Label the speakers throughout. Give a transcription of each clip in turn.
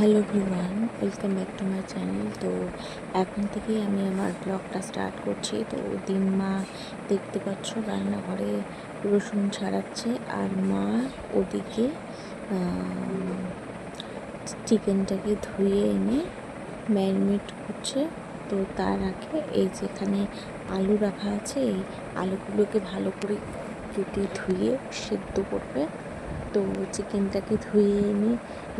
Speaker 1: Hello everyone, welcome back to my channel. তো এখন থেকেই আমি আমার ব্লগটা স্টার্ট করছি। তো দিনমা দেখতে পাচ্ছ রান্নাঘরে রসুন ছাড়াচ্ছে, আর মা ওদিকে চিকেনটাকে ধুয়ে এনে ম্যারিনেট করছে। তো তার আগে এই যেখানে আলু রাখা আছে, এই আলুগুলোকে ভালো করে কেটে ধুয়ে সেদ্ধ করবে। তো চিকেনটাকে ধুয়ে এনে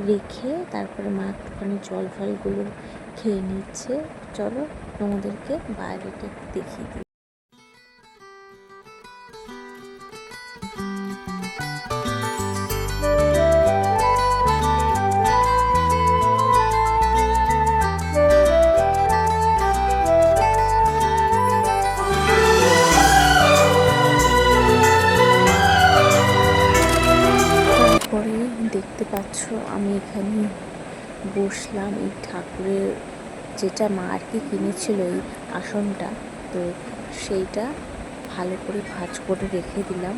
Speaker 1: রেখে তারপরে মা একটুখানি জল ফলগুলো খেয়ে নিচ্ছে। চলো তোমাদেরকে বাইরেটা দেখিয়ে দিই। তারপরে দেখতে পাচ্ছ আমি এখানে বসলাম এই ঠাকুরের, যেটা মা আর কি কিনেছিল এই আসনটা, তো সেইটা ভালো করে ভাঁজ করে রেখে দিলাম।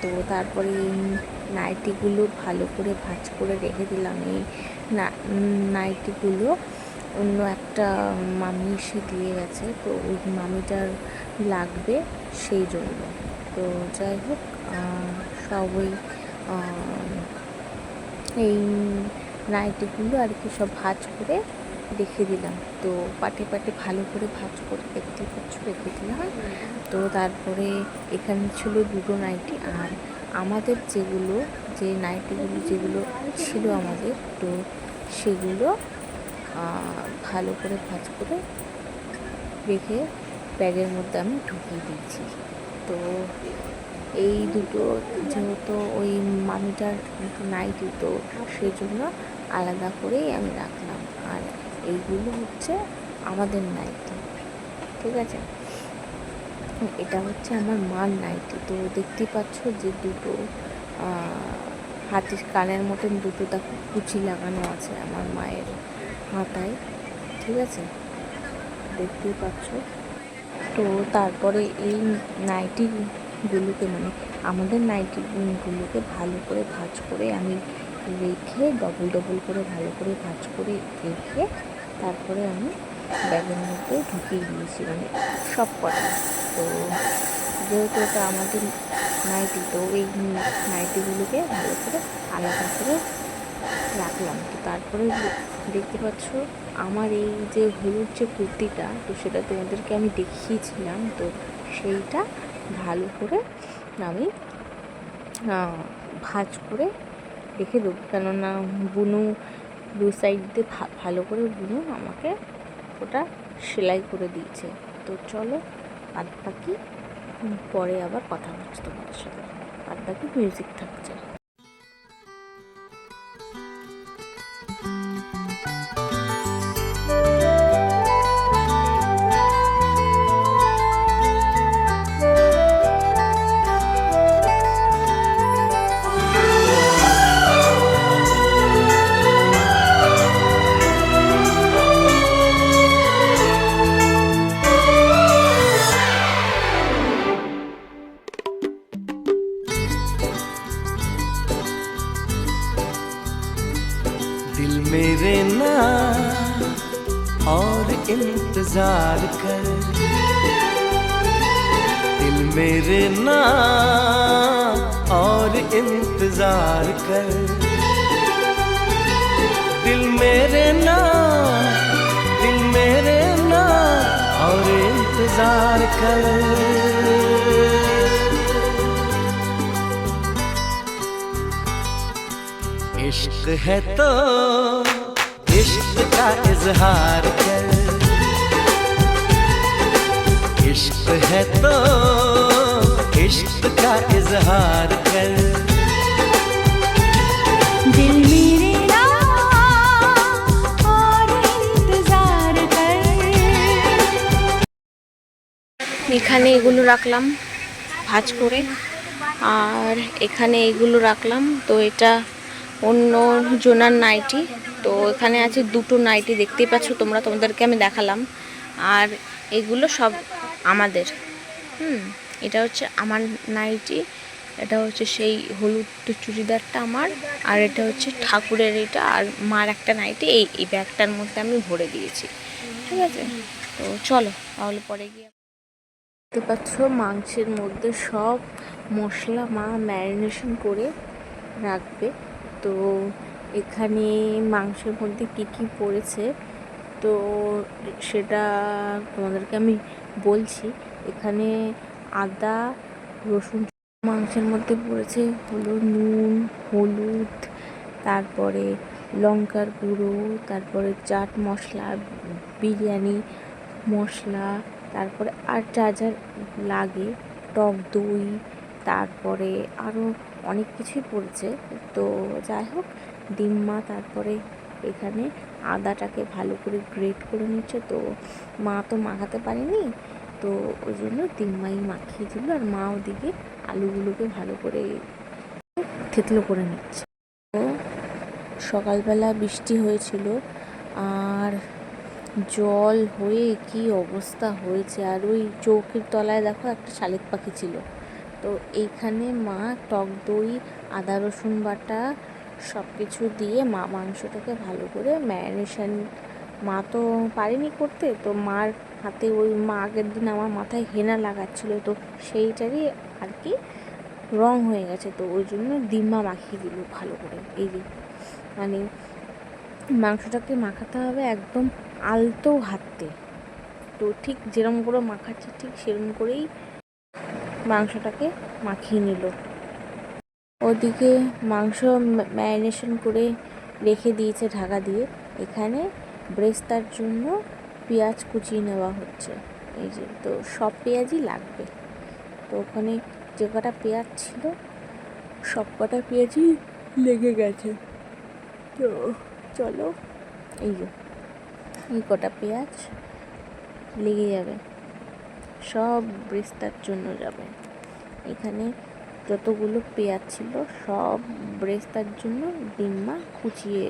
Speaker 1: তো তারপরে এই নাইটিগুলো ভালো করে ভাঁজ করে রেখে দিলাম। এই নাইটিগুলো অন্য একটা মামি এসে দিয়ে গেছে, তো ওই মামিটার লাগবে সেই জন্য। তো যাই হোক, সব ওই এই নাইটিগুলো আর কি সব ভাঁজ করে রেখে দিলাম। তো পাটে পাটে ভালো করে ভাঁজ করে দেখতে পাচ্ছ রেখে দিলাম। তো তারপরে এখানে ছিল দুটো নাইটি, আর আমাদের যে নাইটিগুলো যেগুলো ছিল আমাদের, তো সেগুলো ভালো করে ভাঁজ করে রেখে ব্যাগের মধ্যে আমি ঢুকিয়ে দিয়েছি। তো এই দুটো যেহেতু ওই মামিটার নাইটি, তো সেই জন্য আলাদা করেই আমি রাখলাম। আর এইগুলো হচ্ছে আমাদের নাইটি, ঠিক আছে। এটা হচ্ছে আমার মার নাইটি। তো দেখতেই পাচ্ছ যে দুটো হাতের কানের মতন দুটো দেখো কুচি লাগানো আছে আমার মায়ের হাতায়, ঠিক আছে, দেখতেই পাচ্ছ। তো তারপরে এই নাইটিগুলোকে মানে আমাদের নাইটিগুলোকে ভালো করে ভাঁজ করে আমি রেখে ডবল করে ভালো করে ভাঁজ করে রেখে তারপরে আমি ব্যাগের মধ্যে ঢুকিয়ে দিয়েছি, মানে সব কটা। তো যেহেতু এটা আমাদের নাইটি, তো এই নাইটিগুলোকে ভালো করে আলাদা করে রাখলাম। তো তারপরে দেখতে পাচ্ছ আমার এই যে হলুদ যে কুর্তিটা, তো সেটা তোমাদেরকে আমি দেখিয়েছিলাম। তো সেইটা ভালো করে আমি ভাঁজ করে রেখে দেবো, কেননা বুনু দু সাইড দিয়ে ভালো করে বুনু আমাকে ওটা সেলাই করে দিয়েছে। তো চলো বাদ বাকি পরে আবার কথা হচ্ছে তোমাদের সাথে। বাদ বাকি মিউজিক থাকছে।
Speaker 2: दिल मेरे ना और इंतजार कर, दिल मेरे ना और इंतजार कर, दिल मेरे ना और इंतजार कर। इश्क है तो इश्क का इजहार कर, इश्क है तो इश्क का इजहार कर।
Speaker 3: दिल मेरे ना और इंतजार कर।
Speaker 1: এখানে এগুলো রাখলাম ভাঁজ করে, আর এখানে এগুলো রাখলাম। তো এটা অন্য জোনার নাইটি। তো এখানে আছে দুটো নাইটি, দেখতেই পাচ্ছ তোমরা, তোমাদেরকে আমি দেখালাম। আর এগুলো সব আমাদের, এটা হচ্ছে আমার নাইটি, এটা হচ্ছে সেই হলুদ চুড়িদারটা আমার, আর এটা হচ্ছে ঠাকুরের এটা, আর মার একটা নাইটি এই ব্যাগটার মধ্যে আমি ভরে দিয়েছি। ঠিক আছে, তো চলো তাহলে পরে গিয়ে দেখতে পাচ্ছ মাংসের মধ্যে সব মশলা মা ম্যারিনেশন করে রাখবে। তো এখানে মাংসের মধ্যে কী কী পড়েছে তো সেটা তোমাদেরকে আমি বলছি। এখানে আদা রসুন, মাংসের মধ্যে পড়েছে হলো নুন, হলুদ, তারপরে লঙ্কার গুঁড়ো, তারপরে চাট মশলা, বিরিয়ানি মশলা, তারপরে আর যা যা লাগে, টক দই, তারপরে আরও অনেক কিছুই পড়েছে। তো যাই হোক, ডিম্মা তারপরে এখানে আদাটাকে ভালো করে গ্রেট করে নিচ্ছে। তো মা তো মাখাতে পারেনি, তো ওই জন্য ডিম্মাই মাখিয়ে দিল, আর মা ওদিকে আলুগুলোকে ভালো করে থেতলো করে নিচ্ছে। তো সকালবেলা বৃষ্টি হয়েছিল, আর জল হয়ে কি অবস্থা হয়েছে। আর ওই চৌকির তলায় দেখো একটা শালিক পাখি ছিল। তো এইখানে মা টক দই, আদা রসুন বাটা সব কিছু দিয়ে মা মাংসটাকে ভালো করে ম্যারিনেশন, মা তো পারেনি করতে, তো মার হাতে ওই মা আগের দিন আমার মাথায় হেনা লাগাচ্ছিল, তো সেইটারই আর কি রং হয়ে গেছে। তো ওই জন্য ডিম্মা মাখিয়ে দিল ভালো করে। এই যে মানে মাংসটাকে মাখাতে হবে একদম আলতো হাতে। তো ঠিক যেরকম করে মাখাচ্ছে ঠিক সেরকম করেই মাংসটাকে মাখিয়ে নিল। ওদিকে মাংস ম্যারিনেশন করে রেখে দিয়েছে ঢাকা দিয়ে। এখানে ব্রেস্তার জন্য পেঁয়াজ কুচিয়ে নেওয়া হচ্ছে। এই যে, তো সব পেঁয়াজই লাগবে। তো ওখানে যে কটা পেঁয়াজ ছিল সব কটা পেঁয়াজই লেগে গেছে। তো চলো, এই যে এই কটা পেঁয়াজ লেগে যাবে, সব ব্রেস্তার জন্য যাবে। এখানে যতগুলো পেঁয়াজ ছিল সব ব্রেস্তার জন্য ডিম্মা কুচিয়ে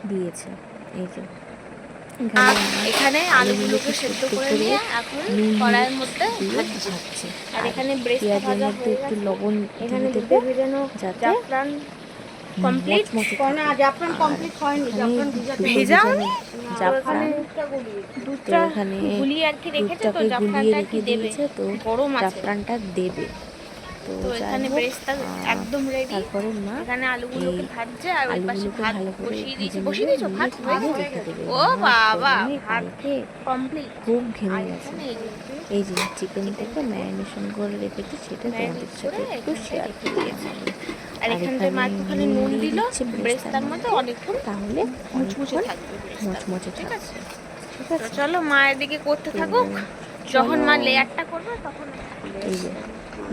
Speaker 1: দিয়েছে। এই যে এখানে আলুগুলোকে সেদ্ধ করে নিয়ে এখন কড়াইয়ের মধ্যে ভাজছে। আর এখানে ব্রেস্তা ভাজা মধ্যে একটু লবণ এখানে দিতে ভেজানো জাফরান কমপ্লিট, জাফরান কমপ্লিট হয়নি, জাফরান ভেজাওনি, জাফরান দুধটা গুলিয়ে আর কি রেখেছে। তো জাফরানটা কি দেবে, তো গরম আছে, জাফরানটা দেবে। তো এখানে ব্রেস্তা একদম রেডি। তারপরে মা এখানে আলুগুলোকে ভাজছে, আর ওই পাশে ভাত বসিয়ে দিয়েছো। ভাত হয়ে গেছে। ও বাবা, ভাত কমপ্লিট, খুব ঘেমে গেছে। এই যে চিকেনটাকে ম্যারিনেশন করে রেখেছি, সেটা তোমাদের সাথে একটু শেয়ার করে দিয়েছি। আর এখানটায় মা একটুখানি নুন দিল ব্রেস্তার মধ্যে, অনেকক্ষণ তাহলে মুচমুচে থাকবে, মুচমুচে ঠিক আছে। ঠিক আছে, চলো মা এদিকে করতে থাকুক, যখন মা লেয়ারটা করবে তখন। এই যে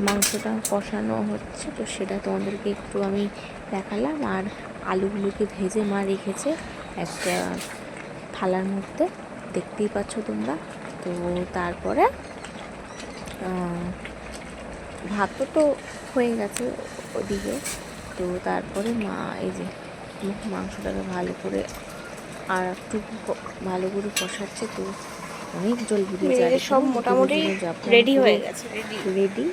Speaker 1: মাংসটা কষানো হচ্ছে, তো সেটা তোমাদেরকে একটু আমি দেখালাম। আর আলুগুলোকে ভেজে মা রেখেছে একটা থালার মধ্যে, দেখতেই পাচ্ছ তোমরা। তো তারপরে ভাতও তো হয়ে গেছে ওদিকে। তো তারপরে মা এই যে মাংসটাকে ভালো করে আর একটু ভালো করে কষাচ্ছে। তো অনেক জল বেরিয়ে যায়, সব মোটামুটি রেডি হয়ে গেছে, রেডি।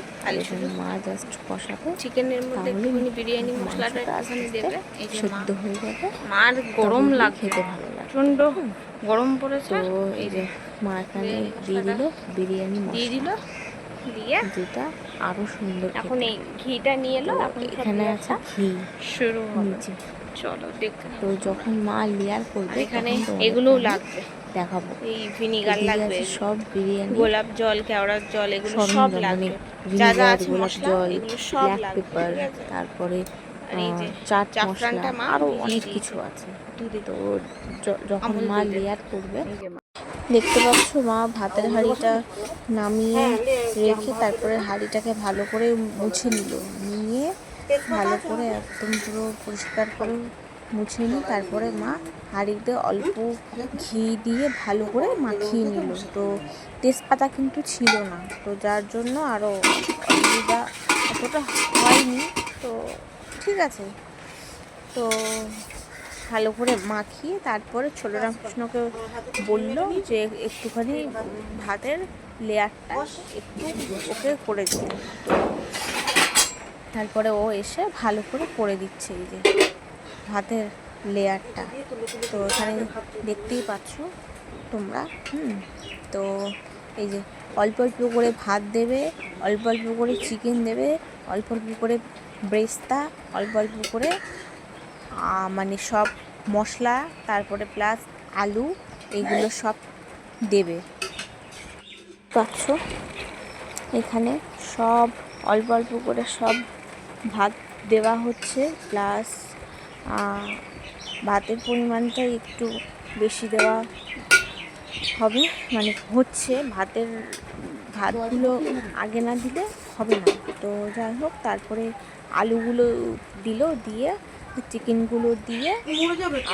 Speaker 1: মা জাস্ট কষাবে চিকেনের মধ্যে, একটুখানি বিরিয়ানি মশলাটা এখানে দেবে, এই যে সেদ্ধ হয়ে যাবে। মার গরম লাগে, খেতে ভালো লাগে, প্রচণ্ড গরম পড়েছে। তো এই যে মা এখানে দিয়ে দিল বিরিয়ানি মশলা, দিয়ে দিল, দিয়ে যেটা আরো সুন্দর। এখন এই ঘিটা নিয়ে এলো, এখানে আছে ঘি শুরু নিচে। চলো দেখতে। তো যখন মা লেয়ার করবে এখানে এগুলোও লাগবে, দেখাবো। এই ভিনিগার লাগবে, সব বিরিয়ানি, গোলাপ জল, কেওড়ার জল, এগুলো সব লাগবে, যা যা আছে মশলা এগুলো সব লাগবে। পেপার, তারপরে চাট মশলা, আরো অনেক কিছু আছে। তো যখন মা লেয়ার করবে, দেখতে পাচ্ছ মা ভাতের হাঁড়িটা নামিয়ে রেখে তারপরে হাঁড়িটাকে ভালো করে মুছে নিল, নিয়ে ভালো করে একদম পুরো পরিষ্কার করে মুছে নিয়ে তারপরে মা হাঁড়িতে অল্প ঘি দিয়ে ভালো করে মাখিয়ে নিল। তো তেজপাতা কিন্তু ছিল না, তো যার জন্য আরও অসুবিধা অতটা হয়নি। তো ঠিক আছে, তো ভালো করে মাখিয়ে তারপরে ছোট রামকৃষ্ণকে বললো যে একটুখানি ভাতের লেয়ারটা একটু ওকে করে দিতে। তারপরে ও এসে ভালো করে দিচ্ছে এই যে ভাতের লেয়ারটা। তো এখানে দেখতেই পাচ্ছ তোমরা। তো এই যে অল্প অল্প করে ভাত দেবে, অল্প অল্প করে চিকেন দেবে, অল্প অল্প করে ব্রেস্তা, অল্প অল্প করে মানে সব মশলা, তারপরে প্লাস আলু, এগুলো সব দেবে। পাচ্ছ এখানে সব অল্প অল্প করে সব ভাত দেওয়া হচ্ছে, প্লাস ভাতের পরিমাণটা একটু বেশি দেওয়া হবে, মানে হচ্ছে ভাতগুলো আগে না দিলে হবে না। তো যাই হোক, তারপরে আলুগুলো দিয়ে চিকেনগুলো দিয়ে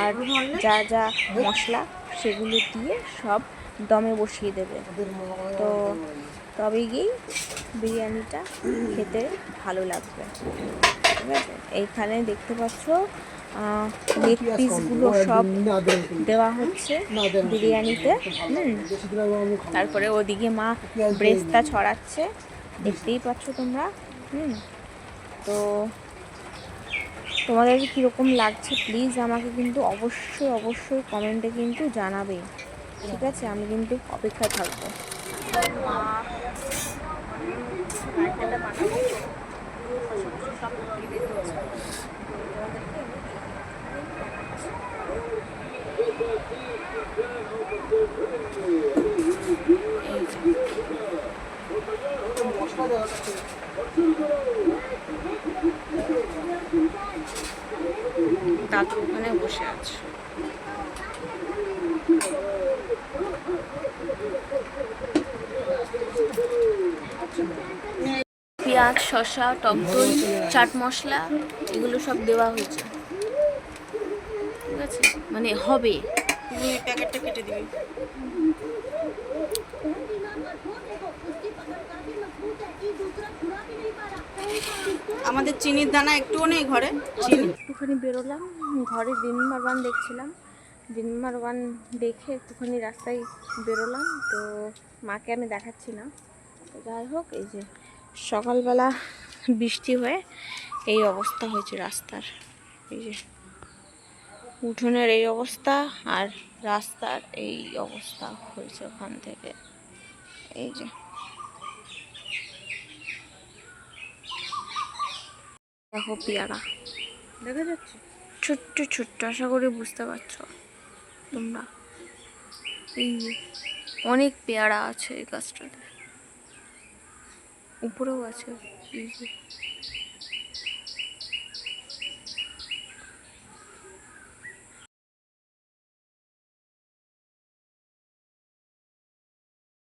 Speaker 1: আর যা যা মশলা সেগুলো দিয়ে সব দমে বসিয়ে দেবে। তো তবেই গিয়ে বিরিয়ানিটা খেতে ভালো লাগবে। ঠিক আছে, এইখানে দেখতে পাচ্ছ লেগ পিসগুলো সব দেওয়া হচ্ছে বিরিয়ানিতে। তারপরে ওদিকে মা ব্রেস্তা ছড়াচ্ছে, দেখতেই পাচ্ছ তোমরা। তো তোমাদের কীরকম লাগছে প্লিজ আমাকে কিন্তু অবশ্যই কমেন্টে কিন্তু জানাবে। ঠিক আছে, আমি কিন্তু অপেক্ষায় থাকবো। দাদু ওখানে বসে আছে। পেঁয়াজ, শসা, টক দই, চাট মশলা এগুলো সব দেওয়া হয়েছে। ঠিক আছে, মানে হবে। তুমি প্যাকেটটা কেটে দিবি।
Speaker 4: আমাদের চিনির দানা একটুও নেই ঘরে।
Speaker 1: একটুখানি বেরোলাম, ঘরে দিনমারবান দেখছিলাম, দিনমারবান দেখে একটুখানি রাস্তায় বেরোলাম। তো মাকে আমি দেখাচ্ছি না। তো যাই হোক, এই যে সকালবেলা বৃষ্টি হয়ে এই অবস্থা হয়েছে রাস্তার। এই যে উঠোনের এই অবস্থা আর রাস্তার এই অবস্থা হয়েছে ওখান থেকে। এই যে দেখো পেয়ারা দেখা যাচ্ছে, ছোট্ট ছোট্ট, আশা করি বুঝতে পারছো তোমরা। এই যে অনেক পেয়ারা আছে এই গাছটাতে, উপরেও আছে। এই যে